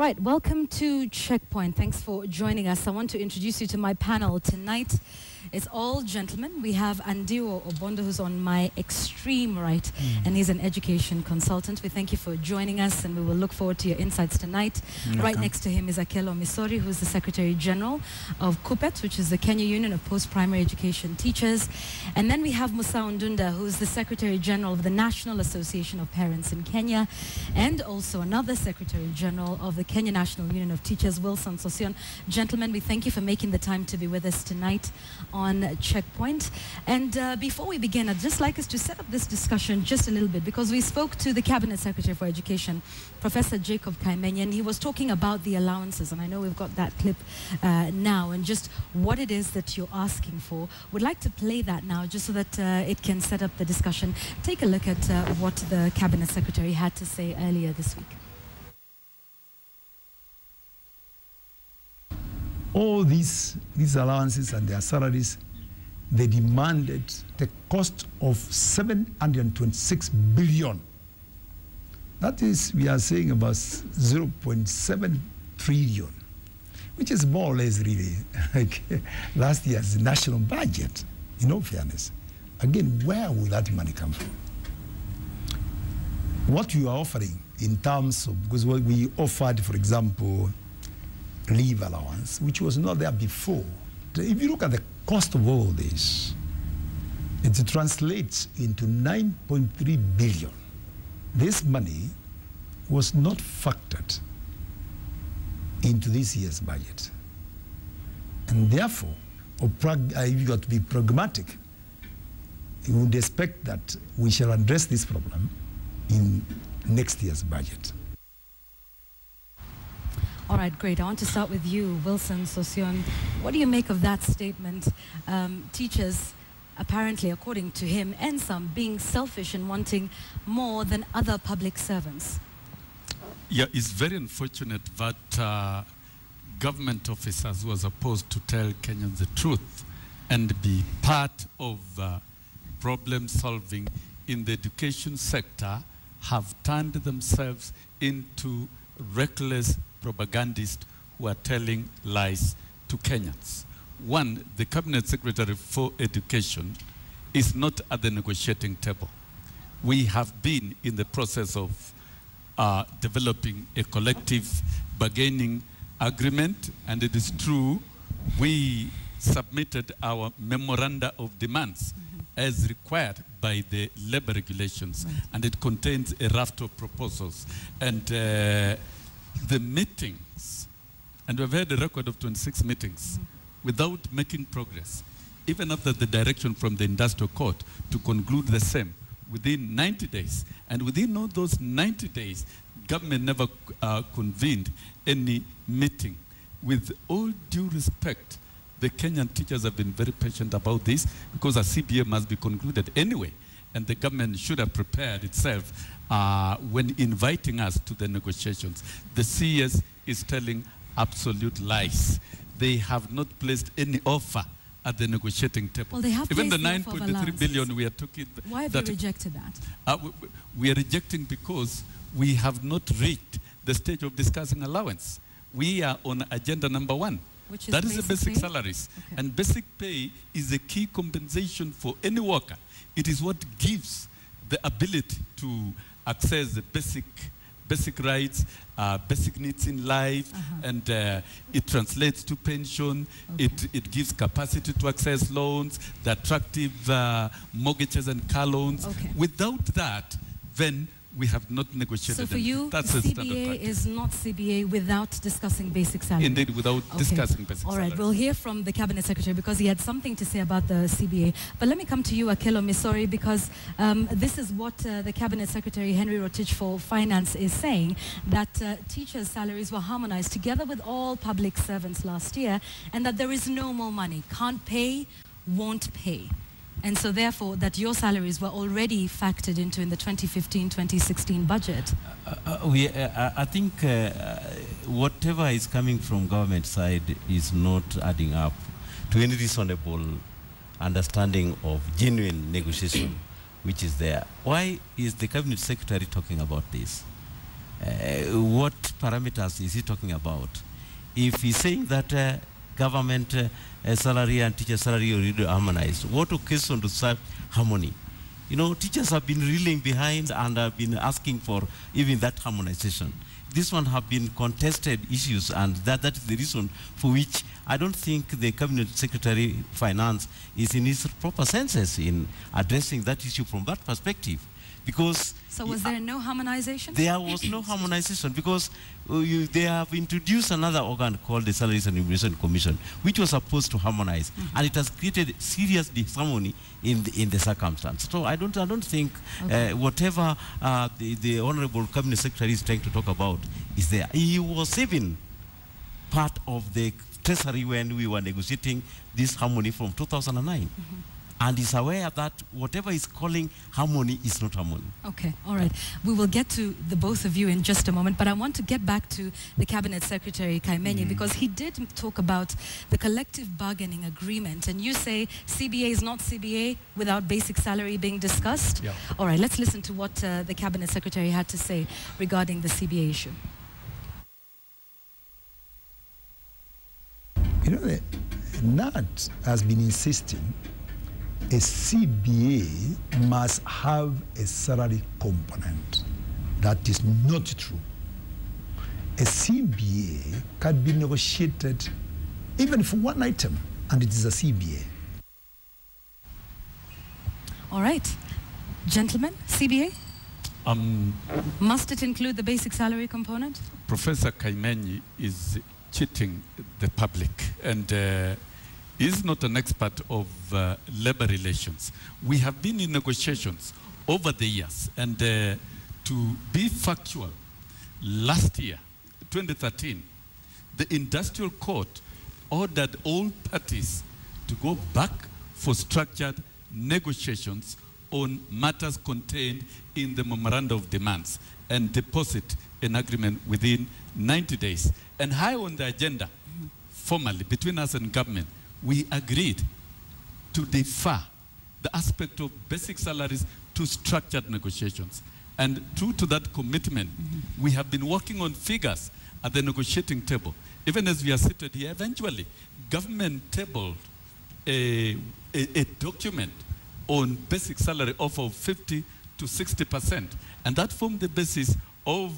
Right, welcome to Checkpoint. Thanks for joining us. I want to introduce you to my panel tonight. It's all gentlemen. We have Andiwo Obondo, who's on my extreme right, and he's an education consultant. We thank you for joining us, and we will look forward to your insights tonight. Right next to him is Akelo Misori, who's the Secretary General of KUPPET, which is the Kenya Union of Post-Primary Education Teachers. And then we have Musa Undunda, who's the Secretary General of the National Association of Parents in Kenya, and also another Secretary General of the Kenya National Union of Teachers, Wilson Sosion. Gentlemen, we thank you for making the time to be with us tonight on Checkpoint. And before we begin, I'd just like us to set up this discussion just a little bit, because we spoke to the Cabinet Secretary for Education, Professor Jacob Kaimenya, and he was talking about the allowances, and I know we've got that clip now, and just what it is that you're asking for. We'd like to play that now just so that it can set up the discussion. Take a look at what the Cabinet Secretary had to say earlier this week. All these allowances and their salaries, they demanded the cost of 726 billion. That is, we are saying about 0.7 trillion, which is more or less really like last year's national budget, in all fairness. Again, where will that money come from? What you are offering in terms of, because what we offered, for example, leave allowance, which was not there before. If you look at the cost of all this, it translates into 9.3 billion. This money was not factored into this year's budget. And therefore, if you got to be pragmatic, you would expect that we shall address this problem in next year's budget. All right, great. I want to start with you, Wilson Sosion. What do you make of that statement? Teachers, apparently, according to him, and some being selfish and wanting more than other public servants. Yeah, it's very unfortunate that government officers who are supposed to tell Kenyans the truth and be part of problem solving in the education sector have turned themselves into reckless propagandists who are telling lies to Kenyans. One, the Cabinet Secretary for Education is not at the negotiating table. We have been in the process of developing a collective bargaining agreement, and it is true, we submitted our memoranda of demands as required by the labor regulations, and it contains a raft of proposals. And the meetings, and we've had a record of 26 meetings without making progress, even after the direction from the industrial court to conclude the same within 90 days. And within all those 90 days, government never convened any meeting. With all due respect, the Kenyan teachers have been very patient about this, because a CBA must be concluded anyway, and the government should have prepared itself when inviting us to the negotiations. The CS is telling absolute lies. They have not placed any offer at the negotiating table. Well, they have even the placed 9.3 billion we are talking. Why have you rejected that? We are rejecting because we have not reached the stage of discussing allowance. We are on agenda number 1. Which is that is the basic pay? salaries. Okay. And basic pay is a key compensation for any worker. It is what gives the ability to access the basic rights, basic needs in life, and it translates to pension. It gives capacity to access loans, the attractive mortgages and car loans. Without that, then we have not negotiated. So for you, that's CBA is not CBA without discussing basic salary? Indeed, without discussing basic salary. All right, we'll hear from the Cabinet Secretary, because he had something to say about the CBA. But let me come to you, Akelo Misori, because this is what the Cabinet Secretary, Henry Rotich for Finance, is saying, that teachers' salaries were harmonized together with all public servants last year, and that there is no more money. Can't pay, won't pay. And so therefore, that your salaries were already factored into in the 2015-2016 budget. I think whatever is coming from government side is not adding up to any reasonable understanding of genuine negotiation, which is there. Why is the Cabinet Secretary talking about this? what parameters is he talking about? If he's saying that government salary and teacher salary are already harmonized, what occasion to serve harmony? You know, teachers have been reeling behind and have been asking for even that harmonization. This one have been contested issues, and that is the reason for which I don't think the Cabinet Secretary Finance is in his proper senses in addressing that issue from that perspective. Because so was there no harmonization? There was no harmonization because they have introduced another organ called the Salaries and Remuneration Commission, which was supposed to harmonize, and it has created serious disharmony in the circumstance. So I don't think whatever the Honorable Cabinet Secretary is trying to talk about is there. He was even part of the Treasury when we were negotiating this harmony from 2009. And is aware that whatever is calling harmony is not harmony. Okay, all right. We will get to the both of you in just a moment, but I want to get back to the Cabinet Secretary Kaimenyi because he did talk about the collective bargaining agreement, and you say CBA is not CBA without basic salary being discussed. Yeah. All right, let's listen to what the Cabinet Secretary had to say regarding the CBA issue. You know, the NAT has been insisting a CBA must have a salary component. That is not true. A CBA can be negotiated even for one item, and it is a CBA. All right. Gentlemen, CBA? Must it include the basic salary component? Professor Kaimenyi is cheating the public, and he's not an expert of labor relations. We have been in negotiations over the years, and to be factual, last year, 2013, the industrial court ordered all parties to go back for structured negotiations on matters contained in the memorandum of demands and deposit an agreement within 90 days. And high on the agenda, formally, between us and government, we agreed to defer the aspect of basic salaries to structured negotiations. And true to that commitment, we have been working on figures at the negotiating table. Even as we are seated here, eventually, government tabled a document on basic salary offer of 50 to 60%. And that formed the basis of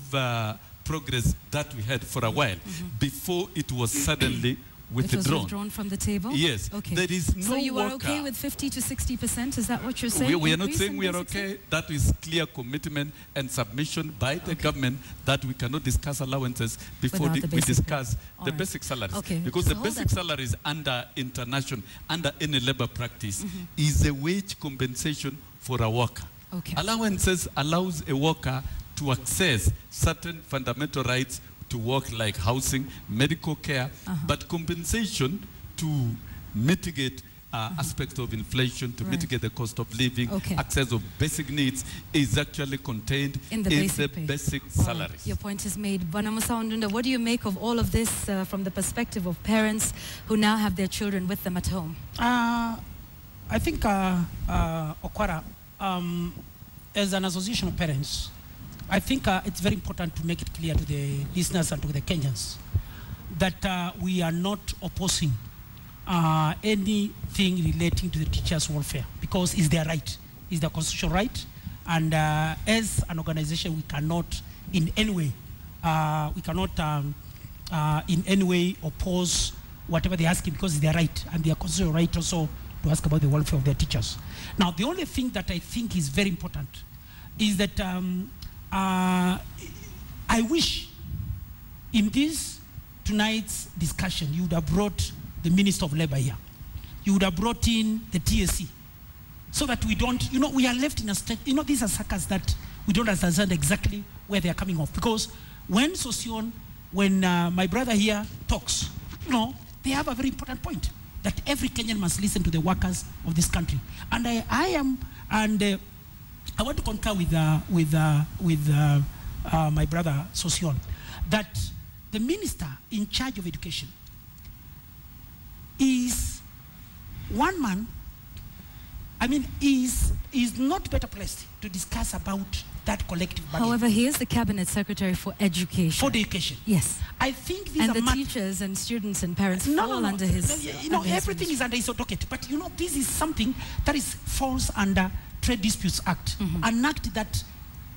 progress that we had for a while before it was suddenly withdrawn. It was withdrawn from the table? Yes. Okay. There is no so you are worker. okay with 50 to 60%? Is that what you're saying? We are not saying we are okay. That is clear commitment and submission by the government that we cannot discuss allowances before we discuss the basic salaries. Okay. Because the basic salaries under any labor practice is a wage compensation for a worker. Okay. Allowances allows a worker to access certain fundamental rights to work, like housing, medical care, but compensation to mitigate aspects of inflation, to mitigate the cost of living, access of basic needs is actually contained in the basic salaries. Your point is made. Bwana Musa Ondunda, what do you make of all of this from the perspective of parents who now have their children with them at home? I think, Okwara, as an association of parents, I think it's very important to make it clear to the listeners and to the Kenyans that we are not opposing anything relating to the teachers' welfare, because it's their right, it's their constitutional right, and as an organization, we cannot in any way, oppose whatever they're asking, because it's their right and their constitutional right also to ask about the welfare of their teachers. Now, the only thing that I think is very important is that I wish in this tonight's discussion you would have brought the Minister of Labor here. You would have brought in the TSC, so that we don't, we are left in a state, these are suckers that we don't understand exactly where they are coming off. Because when my brother here talks, they have a very important point, that every Kenyan must listen to the workers of this country. And I want to concur with my brother Sosion, that the minister in charge of education is one man I mean, is not better placed to discuss about that collective bargaining. However, he is the Cabinet Secretary for Education. For the education. Yes. I think these and are the teachers and students and parents fall under his... everything is under his docket. But, this is something that falls under Trade Disputes Act, an act that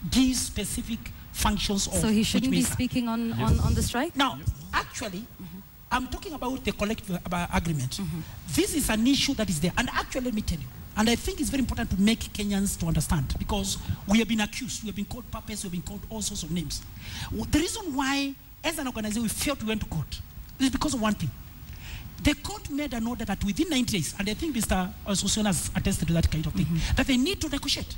gives specific functions of... So he shouldn't be speaking on the strike? Now, actually, I'm talking about the collective agreement. This is an issue that is there. And actually, let me tell you, and I think it's very important to make Kenyans to understand, because we have been accused, we have been called puppets, we have been called all sorts of names. The reason why, as an organization, we felt we went to court is because of one thing. The court made an order that within 90 days, and I think Mr. Association has attested to that kind of thing, that they need to negotiate.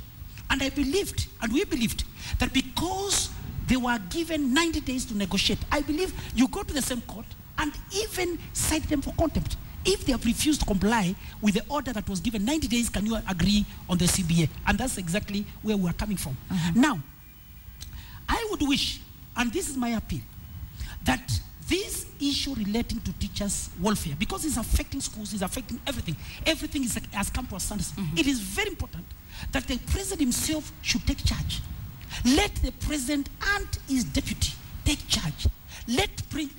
And I believed, and we believed, that because they were given 90 days to negotiate, I believe you go to the same court and even cite them for contempt. If they have refused to comply with the order that was given 90 days, can you agree on the CBA? And that's exactly where we are coming from. Now, I would wish, and this is my appeal, that this issue relating to teachers' welfare, because it's affecting schools, it's affecting everything. Everything has come to a standstill. It is very important that the president himself should take charge. Let the president and his deputy take charge. Bring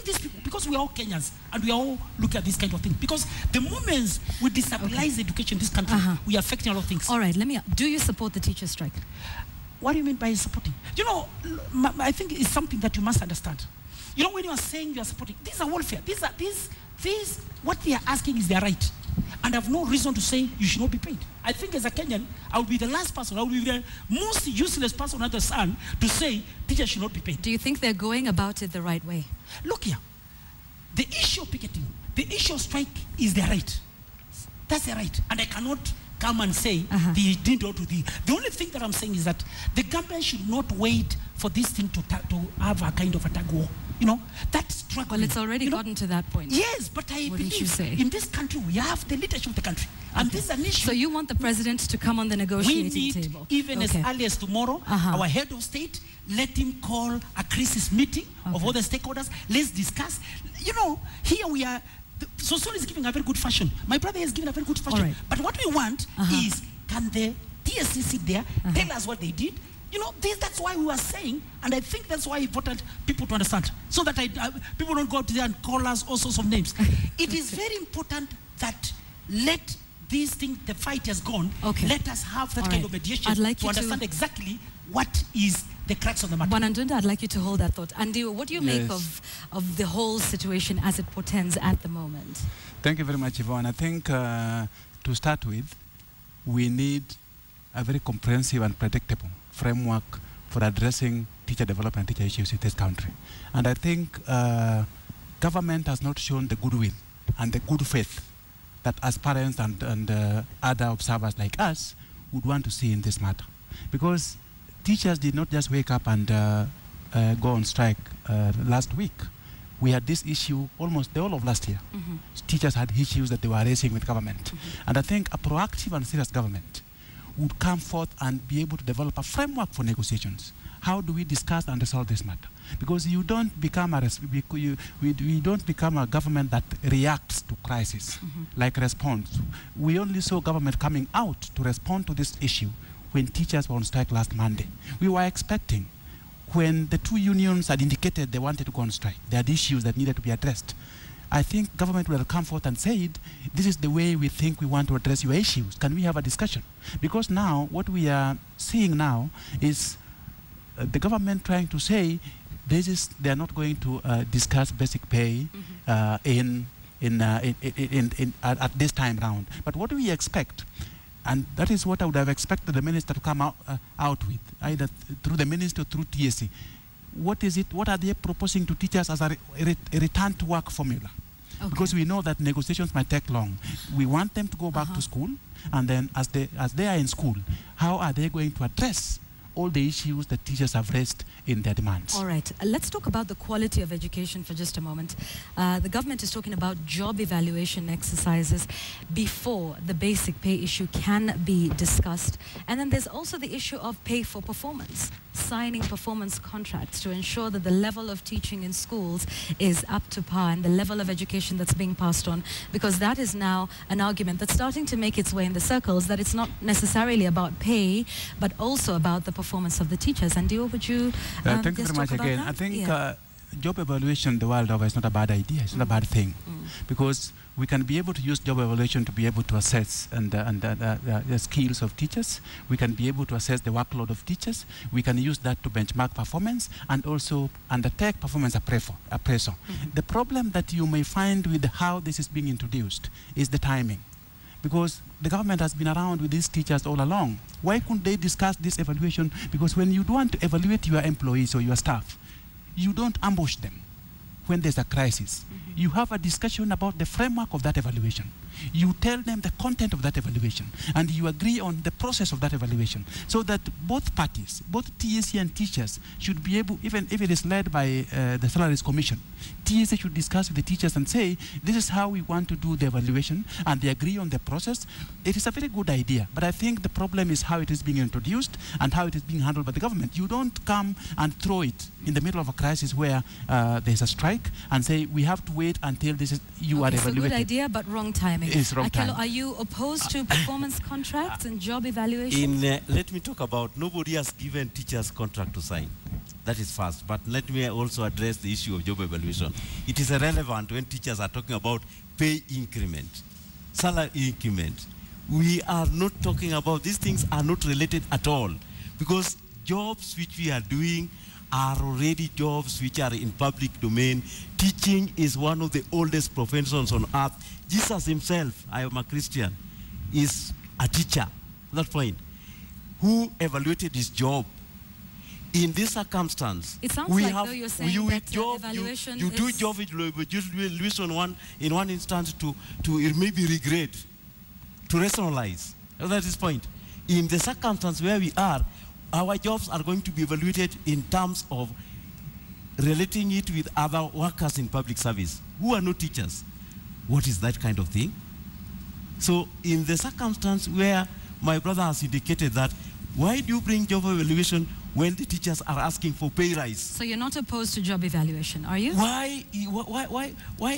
these people, because we are all Kenyans and we all look at this kind of thing. Because the moments we destabilize education in this country, we are affecting a lot of things. All right, do you support the teacher strike? What do you mean by supporting? I think it's something that you must understand. When you are saying you are supporting, these are welfare. These, what they are asking is their right. And I have no reason to say you should not be paid. I think as a Kenyan, I will be the last person, I will be the most useless person under the sun to say teachers should not be paid. Do you think they're going about it the right way? Look here, the issue of picketing, the issue of strike is their right. That's their right. And I cannot come and say they didn't do the... The only thing that I'm saying is that the government should not wait for this thing to have a kind of a tug war. That struggle. Well, it's already gotten to that point. Yes, but I believe in this country we have the leadership of the country. And this is an issue. So you want the president to come on the negotiating table? Even as early as tomorrow, our head of state, let him call a crisis meeting of all the stakeholders. Let's discuss. Here we are. Sosol is giving a very good fashion. My brother is giving a very good fashion. Right. But what we want is, can the TSC sit there, tell us what they did? That's why we were saying, and I think that's why important people to understand, so that people don't go out there and call us all sorts of names. It is very important that let this thing, the fight has gone, let us have that kind of mediation to understand exactly what is the crux of the matter. Wanandunda, I'd like you to hold that thought. Andy, what do you make of the whole situation as it portends at the moment? Thank you very much, Yvonne. I think to start with, we need a very comprehensive and predictable framework for addressing teacher development and teacher issues in this country. And I think government has not shown the goodwill and the good faith that as parents and other observers like us would want to see in this matter. Because teachers did not just wake up and go on strike last week. We had this issue almost the whole of last year. Teachers had issues that they were raising with government. And I think a proactive and serious government would come forth and be able to develop a framework for negotiations. How do we discuss and resolve this matter? Because you don't become we don't become a government that reacts to crisis, like response. We only saw government coming out to respond to this issue when teachers were on strike last Monday. We were expecting, when the two unions had indicated they wanted to go on strike, they had issues that needed to be addressed. I think government will come forth and said, this is the way we think we want to address your issues. Can we have a discussion? Because now, what we are seeing now is the government trying to say, they are not going to discuss basic pay at this time round. But what do we expect? And that is what I would have expected the minister to come out with, either through the minister or through TSC. What is it? What are they proposing to teachers as a return to work formula? Because we know that negotiations might take long. We want them to go back to school, and then as they are in school, how are they going to address all the issues that teachers have raised in their demands? All right, let's talk about the quality of education for just a moment. The government is talking about job evaluation exercises before the basic pay issue can be discussed. And then there's also the issue of pay for performance. signing performance contracts to ensure that the level of teaching in schools is up to par and the level of education that's being passed on? Because that is now an argument that's starting to make its way in the circles, that it's not necessarily about pay, but also about the performance of the teachers. And Dio, would you thank you very much again. I think job evaluation the world over is not a bad idea. It's not a bad thing, because we can be able to use job evaluation to be able to assess the skills of teachers. We can be able to assess the workload of teachers. We can use that to benchmark performance and also undertake performance appraisal. The problem that you may find with how this is being introduced is the timing, because the government has been around with these teachers all along. Why couldn't they discuss this evaluation? Because when you want to evaluate your employees or your staff, you don't ambush them when there's a crisis. You have a discussion about the framework of that evaluation. You tell them the content of that evaluation, and you agree on the process of that evaluation, so that both parties, both TSC and teachers, should be able, even if it is led by the Salaries Commission, TSC should discuss with the teachers and say, this is how we want to do the evaluation, and they agree on the process. It is a very good idea, but I think the problem is how it is being introduced and how it is being handled by the government. You don't come and throw it in the middle of a crisis where there's a strike and say, we have to wait until this is, you are evaluated. It's a good idea, but wrong timing. It's wrong timing. Are you opposed to performance contracts and job evaluation? Let me talk about, nobody has given teachers contract to sign. That is first. But let me also address the issue of job evaluation. It is irrelevant when teachers are talking about pay increment, salary increment. We are not talking about, these things are not related at all, because jobs which we are doing are already jobs which are in public domain. Teaching is one of the oldest professions on earth. Jesus himself, I am a Christian, is a teacher. That point. Who evaluated his job? In this circumstance, it sounds like though you're saying that evaluation you do job evaluation in one instance to maybe regret, to rationalize. That is point. In the circumstance where we are, our jobs are going to be evaluated in terms of relating it with other workers in public service who are not teachers. What is that kind of thing? So in the circumstance where my brother has indicated that, why do you bring job evaluation when the teachers are asking for pay rise? So you're not opposed to job evaluation, are you? Why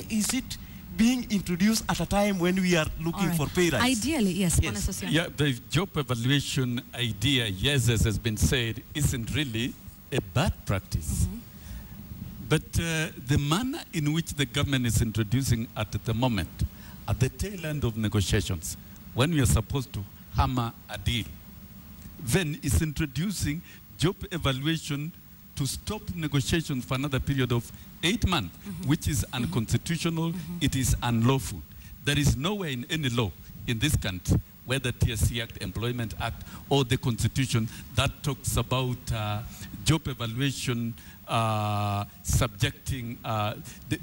is it being introduced at a time when we are looking for pay rise? Ideally, yes. Yeah, the job evaluation idea, yes, as has been said, isn't really a bad practice. But the manner in which the government is introducing at the moment, at the tail end of negotiations, when we are supposed to hammer a deal, then it's introducing job evaluation to stop negotiations for another period of 8 months, which is unconstitutional, it is unlawful. There is nowhere in any law in this country, whether TSC Act, Employment Act, or the Constitution, that talks about job evaluation subjecting,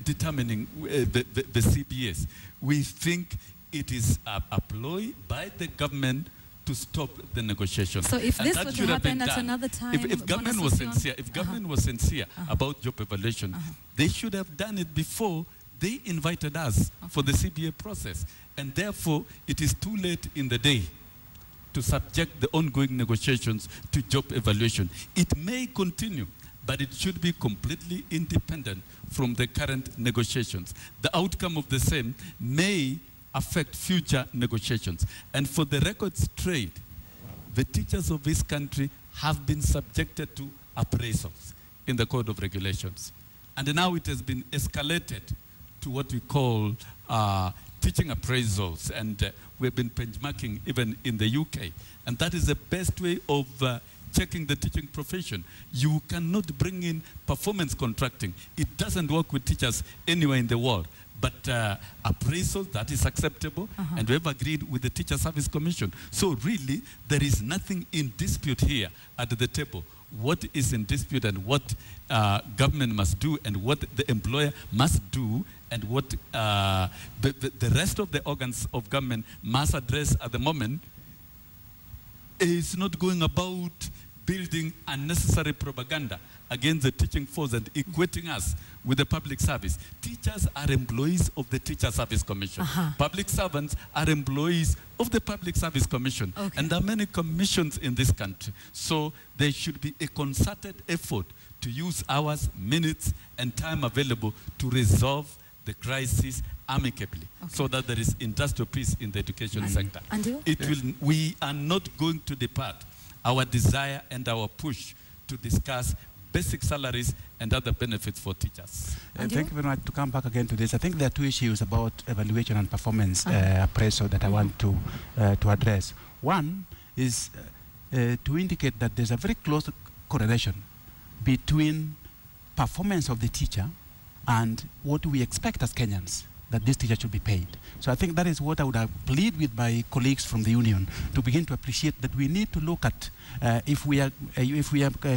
determining the CBS. We think it is a ploy by the government to stop the negotiations. So if this were to happen at another time, if government was sincere, about job evaluation, they should have done it before they invited us for the CBA process. And therefore, it is too late in the day to subject the ongoing negotiations to job evaluation. It may continue, but it should be completely independent from the current negotiations. The outcome of the same may affect future negotiations. And for the record straight, the teachers of this country have been subjected to appraisals in the Code of Regulations. And now it has been escalated to what we call teaching appraisals. And we've been benchmarking even in the UK. And that is the best way of checking the teaching profession. You cannot bring in performance contracting. It doesn't work with teachers anywhere in the world. But appraisal, that is acceptable, and we have agreed with the Teacher Service Commission. So really, there is nothing in dispute here at the table. What is in dispute and what government must do and what the employer must do and what the rest of the organs of government must address at the moment is not going about building unnecessary propaganda against the teaching force and equating us with the public service. Teachers are employees of the Teacher Service Commission. Public servants are employees of the Public Service Commission. Okay. And there are many commissions in this country. So there should be a concerted effort to use hours, minutes, and time available to resolve the crisis amicably, so that there is industrial peace in the education sector. We are not going to depart our desire and our push to discuss basic salaries and other benefits for teachers. Thank you very much. To come back again to this, I think there are two issues about evaluation and performance appraisal that I want to address. One is to indicate that there's a very close correlation between performance of the teacher and what we expect as Kenyans, that this teacher should be paid. So I think that is what I would have pleaded with my colleagues from the union, to begin to appreciate that we need to look at if we are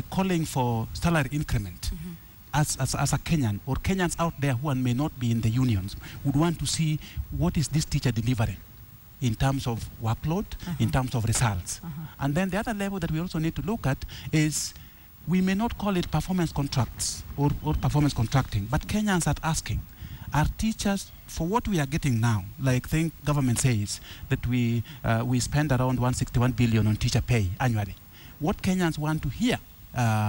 calling for salary increment as a Kenyan, or Kenyans out there who may not be in the unions, would want to see what is this teacher delivering in terms of workload, in terms of results. And then the other level that we also need to look at is, we may not call it performance contracts or performance contracting, but Kenyans are asking, are teachers, for what we are getting now, like the government says that we spend around 161 billion on teacher pay annually. What Kenyans want to hear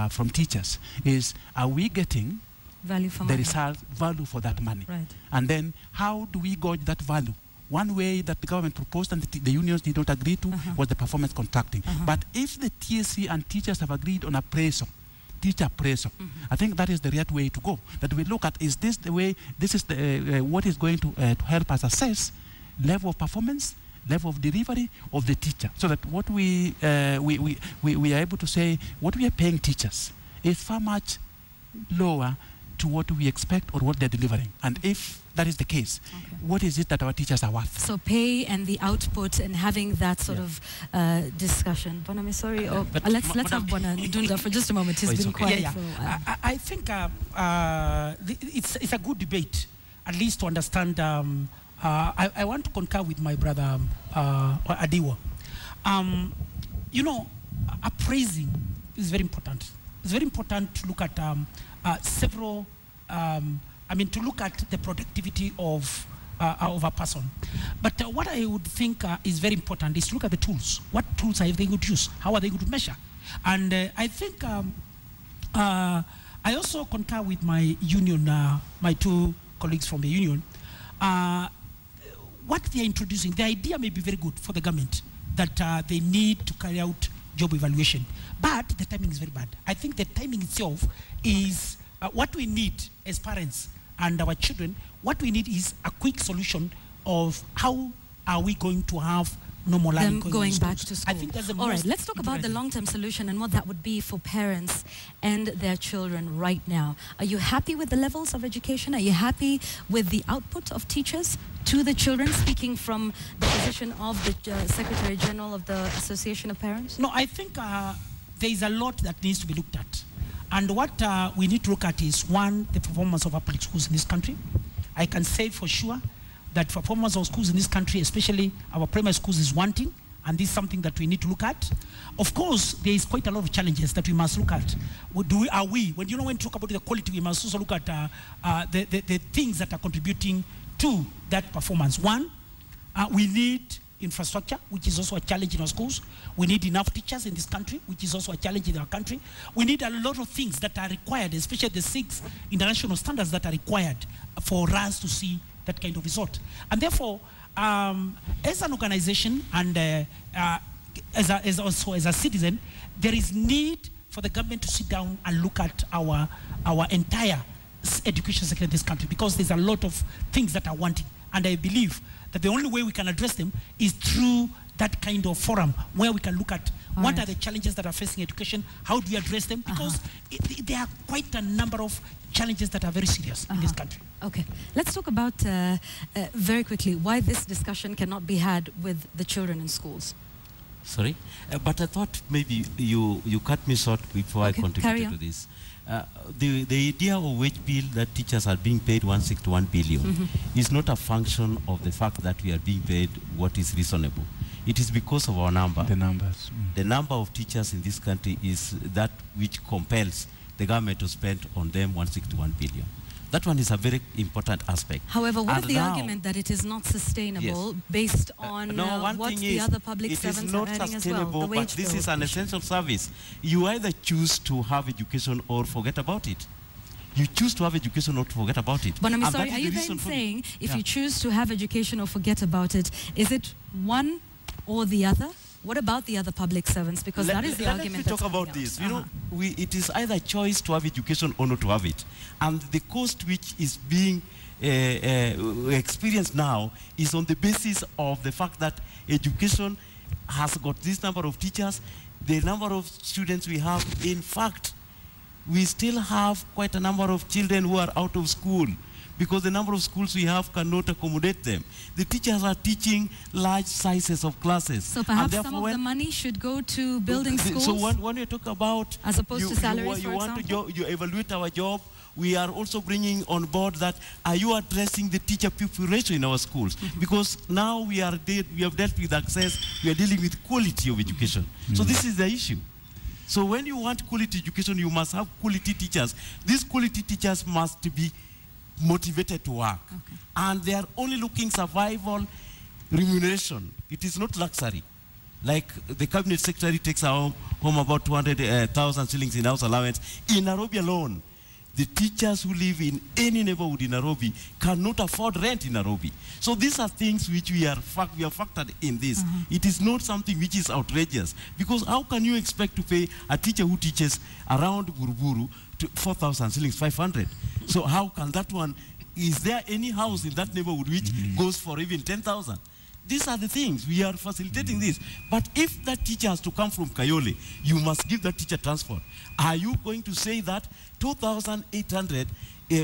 from teachers is, are we getting value for the money? result, value for that money? Right. And then how do we gauge that value? One way that the government proposed and the unions did not agree to was the performance contracting. But if the TSC and teachers have agreed on appraisal, teacher appraisal, I think that is the right way to go. That we look at, is this the way, this is the, what is going to help us assess level of performance, level of delivery of the teacher, so that what we are able to say, what we are paying teachers is far much lower to what we expect or what they're delivering. And if that is the case, what is it that our teachers are worth? So pay and the output, and having that sort of discussion. Bwana, sorry, let's have Bwana Dunda for just a moment. He's been quiet for a while. I think it's a good debate, at least to understand. I want to concur with my brother Adiwa. You know, appraising is very important. It's very important to look at several, to look at the productivity of a person. But what I would think is very important is to look at the tools. What tools are they going to use? How are they going to measure? And I think I also concur with my union, my two colleagues from the union. What they are introducing, the idea may be very good for the government, that they need to carry out job evaluation. But the timing is very bad. I think the timing itself is what we need as parents and our children. What we need is a quick solution of how are we going to have normal learning going back to school. I think that's the All right, let's talk about the long-term solution and what that would be for parents and their children right now. Are you happy with the levels of education? Are you happy with the output of teachers to the children, speaking from the position of the Secretary General of the Association of Parents? No, I think there is a lot that needs to be looked at. And what we need to look at is, one, the performance of our public schools in this country. I can say for sure that performance of schools in this country, especially our primary schools, is wanting, and this is something that we need to look at. Of course, there is quite a lot of challenges that we must look at. When you talk about the quality, we must also look at the things that are contributing to that performance. One, we need infrastructure, which is also a challenge in our schools. We need enough teachers in this country, which is also a challenge in our country. We need a lot of things that are required, especially the 6 international standards that are required for us to see that kind of result. And therefore, as an organization and as a citizen, there is need for the government to sit down and look at our entire education sector in this country, because there's a lot of things that are wanting. And I believe that the only way we can address them is through that kind of forum where we can look at what are the challenges that are facing education, how do we address them, because there are quite a number of challenges that are very serious in this country. Okay, let's talk about very quickly why this discussion cannot be had with the children in schools. Sorry, but I thought maybe you cut me short before I contributed to this. The idea of wage bill that teachers are being paid 161 billion is not a function of the fact that we are being paid what is reasonable. It is because of our number. The numbers. The number of teachers in this country is that which compels the government to spend on them 161 billion. That one is a very important aspect. However, what and is the now, argument that it is not sustainable based on what the other public servants are earning as well? The wage but this bill is an essential service. You either choose to have education or forget about it. You choose to have education or to forget about it. But I'm sorry, are you then saying if you choose to have education or forget about it, is it one or the other? What about the other public servants? Because that is the argument. Let me talk about this. You know, it is either choice to have education or not to have it. And the cost which is being experienced now is on the basis of the fact that education has got this number of teachers, the number of students we have. In fact, we still have quite a number of children who are out of school, because the number of schools we have cannot accommodate them. The teachers are teaching large sizes of classes. So perhaps some of the money should go to building schools? So when you talk about... As opposed to salaries, for example? You evaluate our job, we are also bringing on board that, are you addressing the teacher-pupil ratio in our schools? Because now we have dealt with access, we are dealing with quality of education. So this is the issue. So when you want quality education, you must have quality teachers. These quality teachers must be motivated to work. And they are only looking survival remuneration. It is not luxury. Like the cabinet secretary takes home about 200,000 shillings in house allowance. In Nairobi alone, the teachers who live in any neighborhood in Nairobi cannot afford rent in Nairobi. So these are things which we have factored in this. It is not something which is outrageous. Because how can you expect to pay a teacher who teaches around Buruburu to 4,000 shillings, 500? So how can that one, is there any house in that neighborhood which goes for even 10,000? These are the things, we are facilitating this. But if that teacher has to come from Kayole, you must give that teacher transport. Are you going to say that 2,800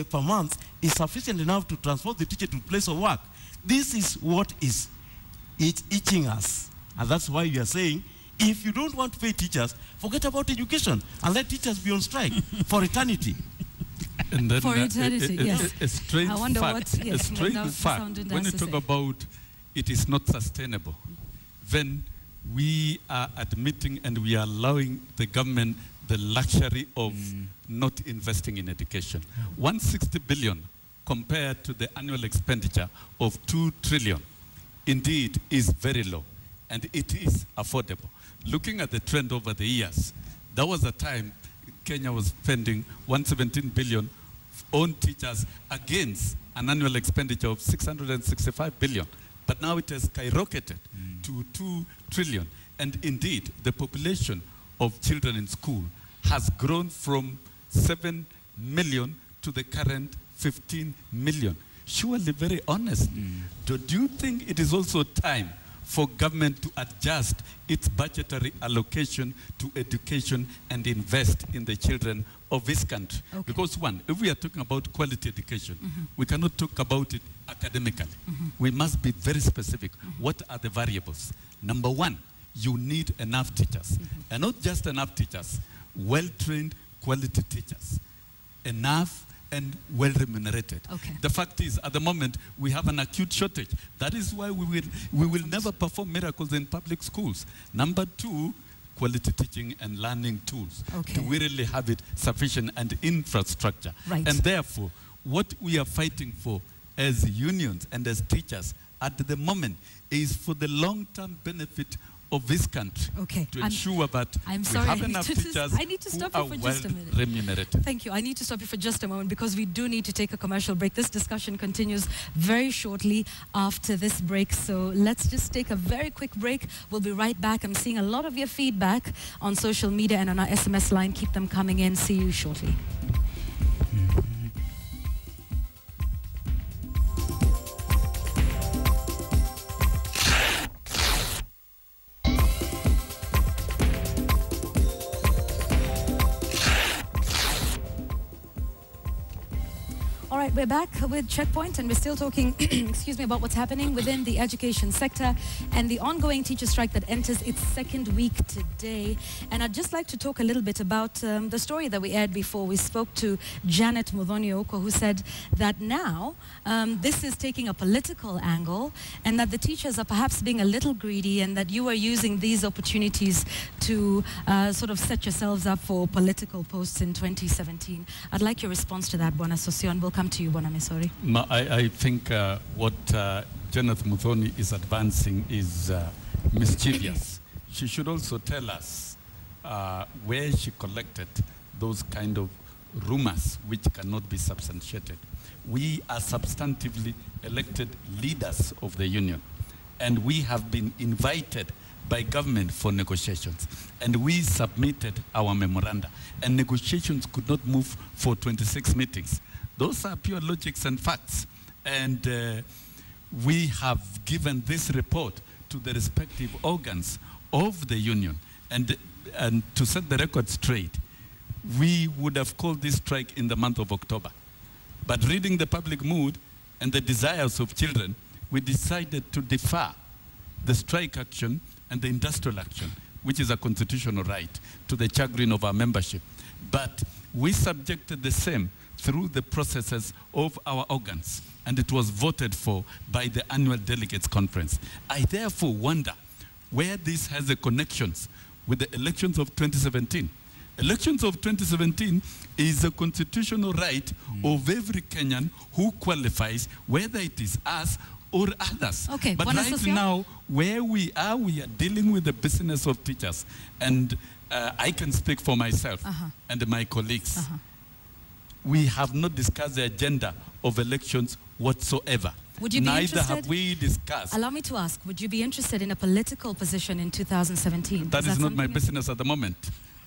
per month is sufficient enough to transport the teacher to place of work? This is what is itching us. And that's why we are saying, if you don't want to pay teachers, forget about education and let teachers be on strike for eternity. And then for eternity, yes. A strange I wonder fact, what, yes, a strange fact, when you talk about it is not sustainable, then we are admitting and we are allowing the government the luxury of not investing in education. 160 billion compared to the annual expenditure of 2 trillion indeed is very low, and it is affordable. Looking at the trend over the years, there was a time Kenya was spending 117 billion on teachers against an annual expenditure of 665 billion. But now it has skyrocketed to 2 trillion. And indeed, the population of children in school has grown from 7 million to the current 15 million. Surely very honest. Do you think it is also time for government to adjust its budgetary allocation to education and invest in the children of this country? Because one, if we are talking about quality education, we cannot talk about it academically. We must be very specific. What are the variables? Number one, you need enough teachers. And not just enough teachers, well-trained quality teachers. Enough and well remunerated. The fact is, at the moment, we have an acute shortage. That is why we will never perform miracles in public schools. Number two, quality teaching and learning tools. Do we really have it sufficient and infrastructure? And therefore, what we are fighting for as unions and as teachers at the moment is for the long-term benefit of this country to ensure that we have enough teachers who are well remunerated. Thank you. I need to stop you for just a moment because we do need to take a commercial break. This discussion continues very shortly after this break. So let's just take a very quick break. We'll be right back. I'm seeing a lot of your feedback on social media and on our SMS line. Keep them coming in. See you shortly. All right, we're back with Checkpoint, and we're still talking, excuse me, about what's happening within the education sector and the ongoing teacher strike that enters its second week today. And I'd just like to talk a little bit about the story that we aired before. We spoke to Janet Muthoni-Oko, who said that now this is taking a political angle, and that the teachers are perhaps being a little greedy, and that you are using these opportunities to sort of set yourselves up for political posts in 2017. I'd like your response to that, Bwana Sosion. We'll come to you, Bwana Misori. I think what Janet Muthoni is advancing is mischievous. She should also tell us where she collected those kind of rumors which cannot be substantiated. We are substantively elected leaders of the union, and we have been invited by government for negotiations, and we submitted our memoranda, and negotiations could not move for 26 meetings. Those are pure logics and facts, and we have given this report to the respective organs of the union, and to set the record straight, we would have called this strike in the month of October. But reading the public mood and the desires of children, we decided to defer the strike action and the industrial action, which is a constitutional right, to the chagrin of our membership. But we subjected the same through the processes of our organs, and it was voted for by the annual delegates conference. I therefore wonder where this has the connections with the elections of 2017. Elections of 2017 is a constitutional right of every Kenyan who qualifies, whether it is us or others. Okay, but right now, where we are dealing with the business of teachers. And I can speak for myself and my colleagues. We have not discussed the agenda of elections whatsoever. Would you be Neither interested? have we discussed. Allow me to ask, would you be interested in a political position in 2017? That is not my business at the moment.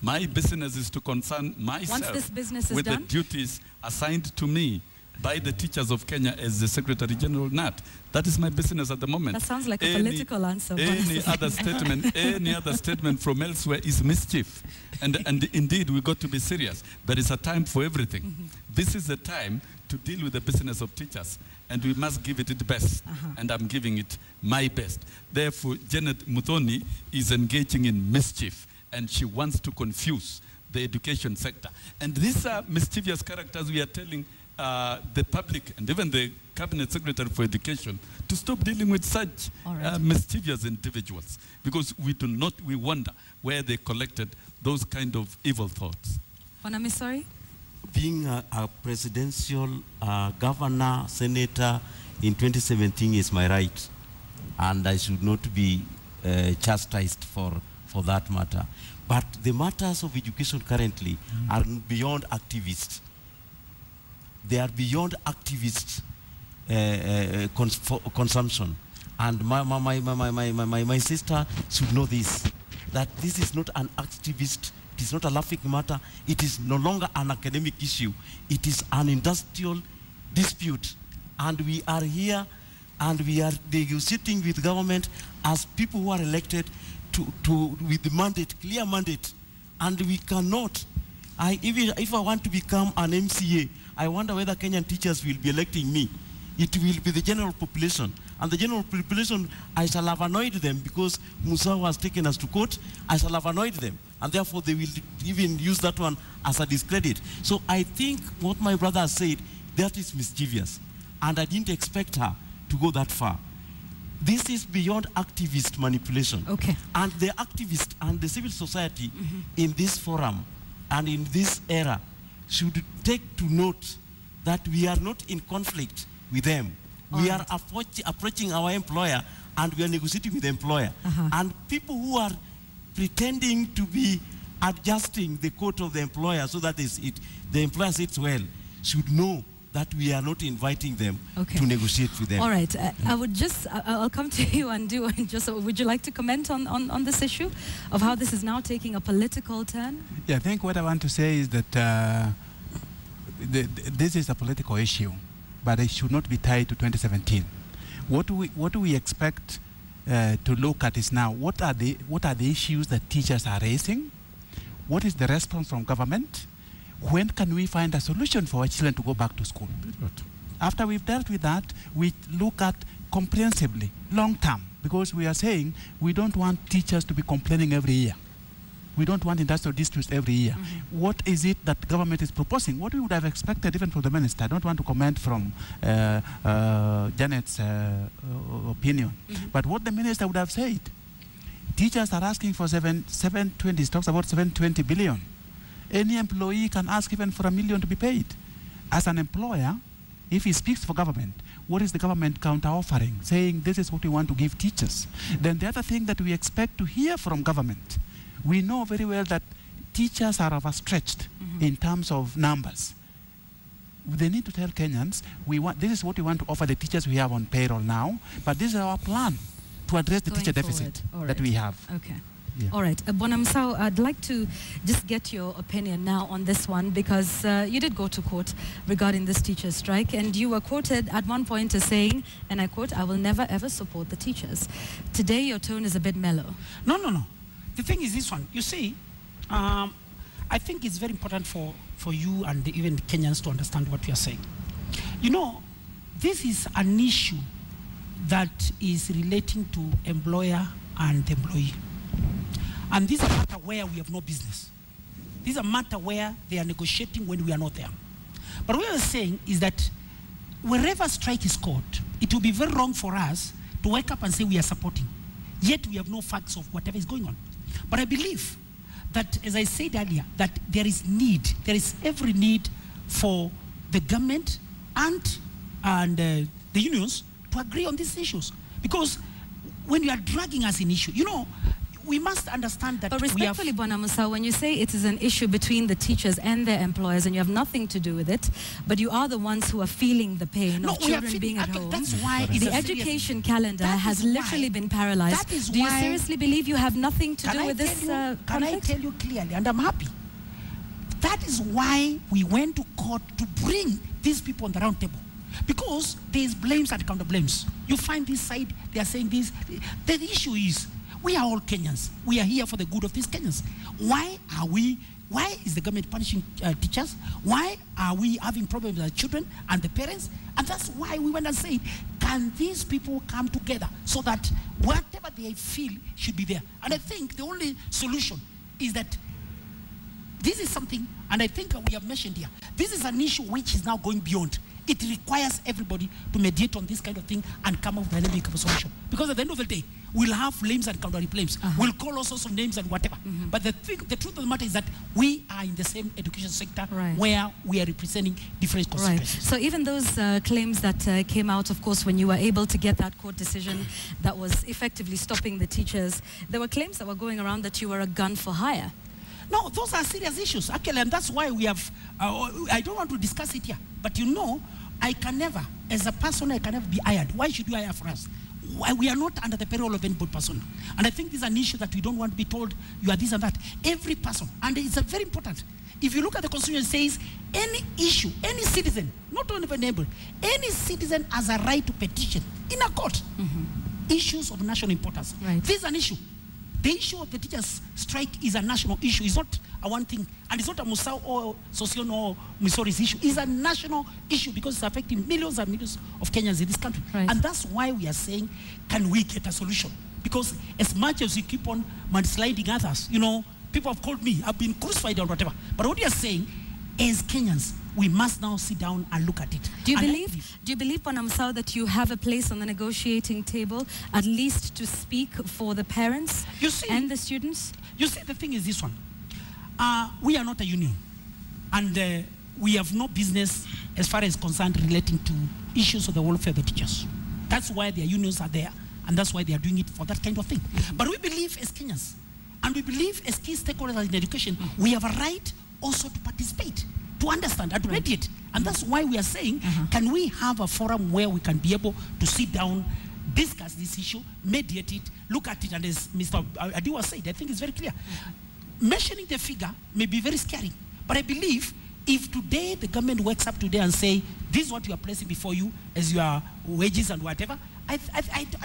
My business is to concern myself with the duties assigned to me by the teachers of Kenya as the Secretary General NAT. That is my business at the moment. That sounds like a political answer. Any other statement from elsewhere is mischief. And indeed, we got to be serious. There is a time for everything. This is the time to deal with the business of teachers, and we must give it its best. And I'm giving it my best. Therefore, Janet Muthoni is engaging in mischief, and she wants to confuse the education sector. And these are mischievous characters we are telling the public and even the Cabinet Secretary for Education to stop dealing with such mischievous individuals, because we wonder where they collected those kind of evil thoughts. Bwana Misori? Being a presidential governor, senator in 2017 is my right, and I should not be chastised for that matter. But the matters of education currently are beyond activists. They are beyond activist consumption. And my sister should know this, that this is not an activist, it is not a laughing matter, it is no longer an academic issue, it is an industrial dispute. And we are here and we are negotiating with government as people who are elected with the mandate, clear mandate. And we cannot, if I want to become an MCA, I wonder whether Kenyan teachers will be electing me. It will be the general population. And the general population, I shall have annoyed them because Musa has taken us to court. I shall have annoyed them. And therefore, they will even use that one as a discredit. So I think what my brother has said, that is mischievous. And I didn't expect her to go that far. This is beyond activist manipulation. Okay. And the activists and the civil society in this forum and in this era should take to note that we are not in conflict with them. We are approaching our employer and we are negotiating with the employer. And people who are pretending to be adjusting the coat of the employer so that the employer sits well should know that we are not inviting them to negotiate with them. All right. I'll come to you, Andu. Would you like to comment on this issue of how this is now taking a political turn? Yeah, I think what I want to say is that this is a political issue, but it should not be tied to 2017. What do we expect to look at is now, what are the issues that teachers are raising? What is the response from government? when can we find a solution for our children to go back to school? After we've dealt with that, we look at comprehensively, long term, because we are saying we don't want teachers to be complaining every year. We don't want industrial disputes every year. What is it that government is proposing? What we would have expected even from the minister. I don't want to comment from Janet's opinion. But what the minister would have said, teachers are asking for 720, he talks about 720 billion. Any employee can ask even for $1 million to be paid. As an employer, if he speaks for government, what is the government counter offering? Saying this is what we want to give teachers. Then the other thing that we expect to hear from government, we know very well that teachers are overstretched in terms of numbers. They need to tell Kenyans, this is what we want to offer the teachers we have on payroll now, but this is our plan to address the teacher deficit that we have. Okay. Yeah. All right. Bonamsao, I'd like to just get your opinion now on this one, because you did go to court regarding this teacher strike, and you were quoted at one point as saying, and I quote, "I will never ever support the teachers." Today your tone is a bit mellow. No. The thing is this one. You see, I think it's very important for you and even Kenyans to understand what we are saying. You know, this is an issue that is relating to employer and employee. And this is a matter where we have no business. This is a matter where they are negotiating when we are not there. But what we are saying is that wherever strike is caught, it will be very wrong for us to wake up and say we are supporting. Yet we have no facts of whatever is going on. But I believe that, as I said earlier, that there is every need for the government and the unions to agree on these issues. Because when you are dragging us in issue, you know, we must understand that. But respectfully, Bonamsao, when you say it is an issue between the teachers and their employers and you have nothing to do with it, but you are the ones who are feeling the pain of children being at home, that's why the education calendar has literally been paralyzed. Do you seriously believe you have nothing to do with this conflict? Can I tell you clearly, and I'm happy, that is why we went to court to bring these people on the round table. Because there's blames and counter blames. You find this side, they are saying this. The issue is, we are all Kenyans. We are here for the good of these Kenyans. Why is the government punishing teachers? Why are we having problems with our children and the parents? And that's why we went and said, can these people come together so that whatever they feel should be there? And I think the only solution is that this is something, and I think we have mentioned here, this is an issue which is now going beyond. It requires everybody to mediate on this kind of thing and come up with an amicable solution. Because at the end of the day, we'll have blames and counter-blames. We'll call all sorts of names and whatever. But the truth of the matter is that we are in the same education sector where we are representing different constituencies. So even those claims that came out, of course, when you were able to get that court decision that was effectively stopping the teachers, there were claims that were going around that you were a gun for hire. No, those are serious issues, actually, and that's why we have, I don't want to discuss it here, but you know, I can never, as a person, I can never be hired. Why should you hire for us? We are not under the payroll of any person. And I think this is an issue that we don't want to be told, you are this and that. Every person, and it's very important. If you look at the Constitution, it says, any issue, any citizen, not only a neighbor, any citizen has a right to petition in a court. Issues of national importance. This is an issue. The issue of the teachers' strike is a national issue. It's not a one thing. And it's not a Musau or Sosion or Missouri's issue. It's a national issue because it's affecting millions and millions of Kenyans in this country. And that's why we are saying, can we get a solution? Because as much as we keep on mudsliding others, you know, people have called me, I've been crucified or whatever. But what we are saying, as Kenyans, we must now sit down and look at it. Do you believe, Bonamsao, that you have a place on the negotiating table, at least to speak for the parents and the students? You see, the thing is this one. We are not a union. And we have no business, as far as concerned, relating to issues of the welfare of the teachers. That's why their unions are there. And that's why they are doing it for that kind of thing. But we believe as Kenyans, and we believe as key stakeholders in education, we have a right also to participate, to understand and to mediate. And that's why we are saying, can we have a forum where we can be able to sit down, discuss this issue, mediate it, look at it, and as Mr. Adiwa said, I think it's very clear. Mentioning the figure may be very scary, but I believe if today the government wakes up today and say, this is what you are placing before you as your wages and whatever, I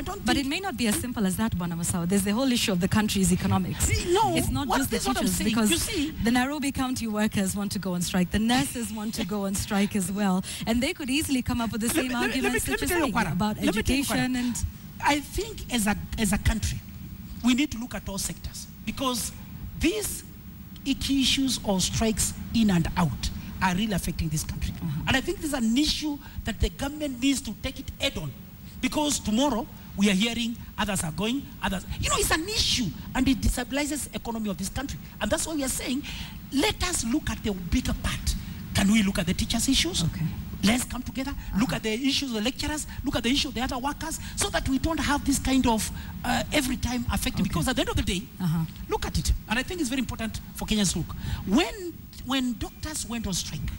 don't But think... it may not be as simple as that, Bwana Musau. There's the whole issue of the country's economics. No, it's not just the teachers, because you see, the Nairobi County workers want to go on strike. The nurses want to go on strike as well. And they could easily come up with the same arguments that you're saying about education and... I think as a country, we need to look at all sectors, because these issues of strikes in and out are really affecting this country. And I think there's an issue that the government needs to take it head on, because tomorrow we are hearing others are going, others, it's an issue, and it destabilizes the economy of this country. And that's why we are saying, let us look at the bigger part. Can we look at the teachers' issues? Okay. Let's come together, look at the issues of the lecturers, look at the issue of the other workers, so that we don't have this kind of every time affecting. Because at the end of the day, look at it. And I think it's very important for Kenyans to look. When doctors went on strike,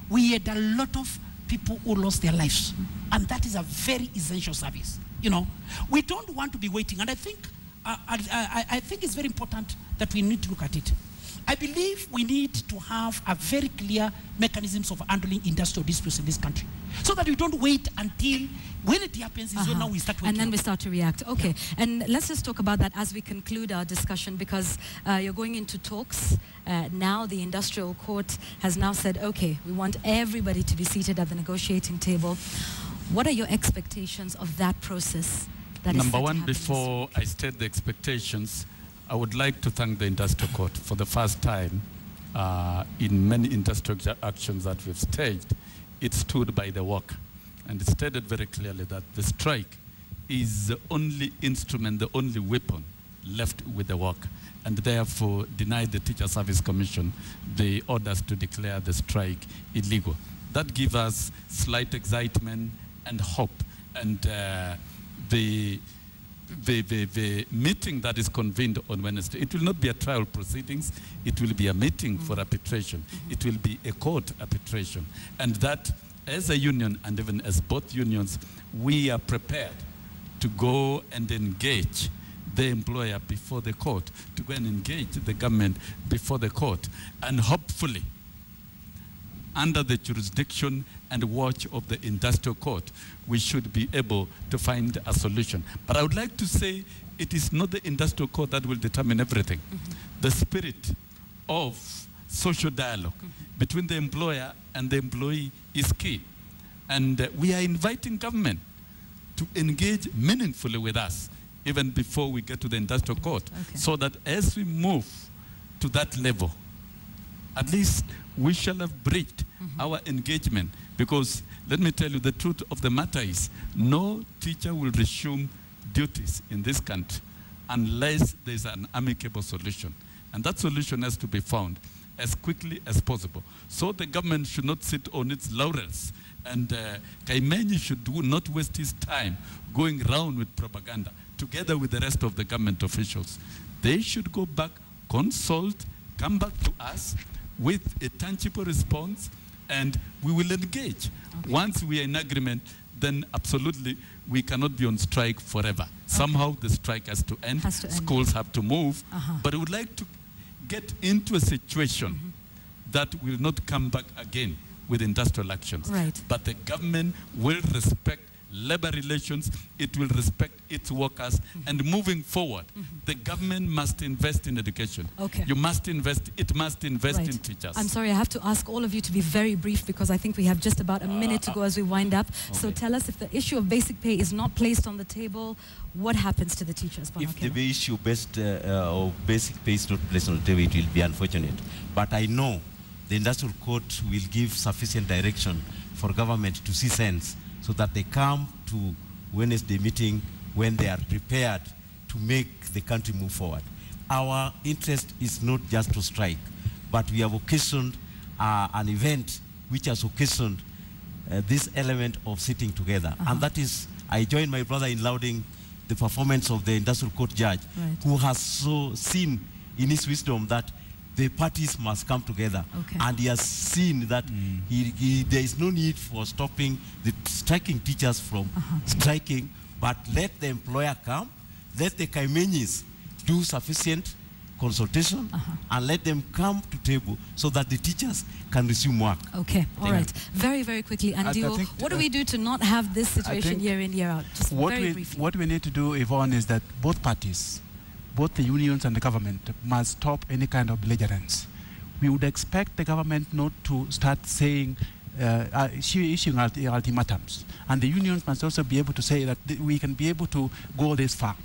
we had a lot of people who lost their lives. And that is a very essential service. We don't want to be waiting. And I think it's very important that we need to look at it. I believe we need to have a very clear mechanisms of handling industrial disputes in this country, so that we don't wait until when it happens is when now we start waiting. And then we start to react. Okay, and let's just talk about that as we conclude our discussion, because you're going into talks. Now the industrial court has now said, okay, we want everybody to be seated at the negotiating table. What are your expectations of that process? Number one, before I state the expectations, I would like to thank the Industrial Court for the first time in many industrial actions that we've staged. It stood by the work, and it stated very clearly that the strike is the only instrument, the only weapon left with the work, and therefore denied the Teacher Service Commission the orders to declare the strike illegal. That gives us slight excitement and hope, and the meeting that is convened on Wednesday, it will not be a trial proceedings, it will be a meeting for arbitration. It will be a court arbitration. And that, as a union and even as both unions, we are prepared to go and engage the employer before the court, to go and engage the government before the court. And hopefully, under the jurisdiction and watch of the industrial court, we should be able to find a solution. But I would like to say it is not the industrial court that will determine everything. The spirit of social dialogue between the employer and the employee is key. And we are inviting government to engage meaningfully with us, even before we get to the industrial court, so that as we move to that level, at least we shall have breached our engagement. Because let me tell you, the truth of the matter is, no teacher will resume duties in this country unless there's an amicable solution. And that solution has to be found as quickly as possible. So the government should not sit on its laurels, and Kaimenyi should not waste his time going around with propaganda together with the rest of the government officials. They should go back, consult, come back to us with a tangible response, and we will engage. Once we are in agreement, then absolutely we cannot be on strike forever. Somehow the strike has to end. Schools have to move. But I would like to get into a situation that will not come back again with industrial actions. But the government will respect labor relations, it will respect its workers, and moving forward, the government must invest in education. You must invest, it must invest in teachers. I'm sorry, I have to ask all of you to be very brief, because I think we have just about a minute to go as we wind up. So tell us, if the issue of basic pay is not placed on the table, what happens to the teachers? If the issue of basic pay is not placed on the table, it will be unfortunate. But I know the industrial court will give sufficient direction for government to see sense, so that they come to Wednesday meeting when they are prepared to make the country move forward. Our interest is not just to strike, but we have occasioned an event which has occasioned this element of sitting together. And that is, I join my brother in lauding the performance of the industrial court judge, who has so seen in his wisdom that the parties must come together. And he has seen that there is no need for stopping the striking teachers from striking, but let the employer come, let the Kaimenyis do sufficient consultation and let them come to table so that the teachers can resume work. Okay, all right. Very, very quickly, and what do we do to not have this situation year in, year out? Just very briefly. What we need to do, Yvonne, is that both parties, both the unions and the government, must stop any kind of belligerence. We would expect the government not to start saying, issuing ultimatums. And the unions must also be able to say that we can be able to go this far.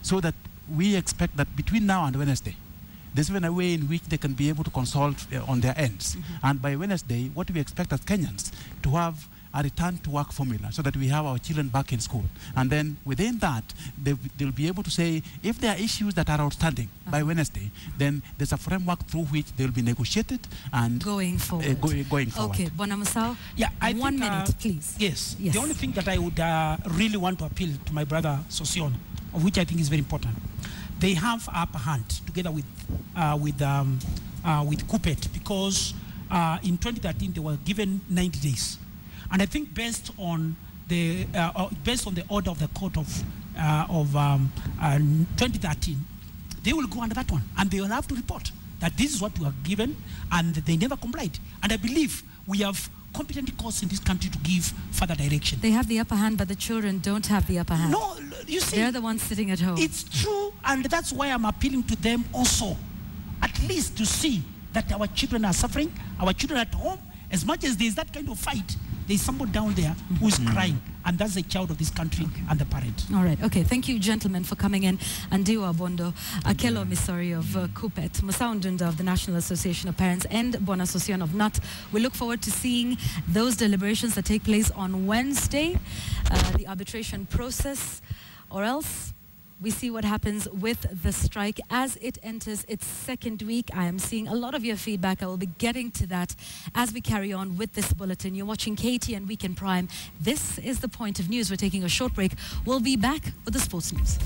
So that we expect that between now and Wednesday, there's even a way in which they can be able to consult on their ends. And by Wednesday, what we expect as Kenyans to have a return to work formula so that we have our children back in school. And then within that, they'll be able to say, if there are issues that are outstanding by Wednesday, then there's a framework through which they'll be negotiated and going forward. Going forward. Okay, Bwana Musau, yeah, I think, 1 minute, please. Yes. The only thing that I would really want to appeal to my brother Sosion, of which I think is very important, they have upper hand together with Kupet, because in 2013 they were given 90 days. And I think based on the order of the court of 2013, they will go under that one, and they will have to report that this is what we are given, and they never complied. And I believe we have competent courts in this country to give further direction. They have the upper hand, but the children don't have the upper hand. No, you see, they're the ones sitting at home. It's true, and that's why I'm appealing to them also, at least to see that our children are suffering, our children at home. As much as there's that kind of fight, there's someone down there who's crying, and that's the child of this country and the parent. All right, okay. Thank you, gentlemen, for coming in. Andiwa Bondo, Akelo Misori of Kupet, Musau Ndunda of the National Association of Parents, and Bwana Sosion of NUT. We look forward to seeing those deliberations that take place on Wednesday, the arbitration process, or else we see what happens with the strike as it enters its second week. I am seeing a lot of your feedback. I will be getting to that as we carry on with this bulletin. You're watching KTN Weekend Prime. This is The Point of News. We're taking a short break. We'll be back with the sports news.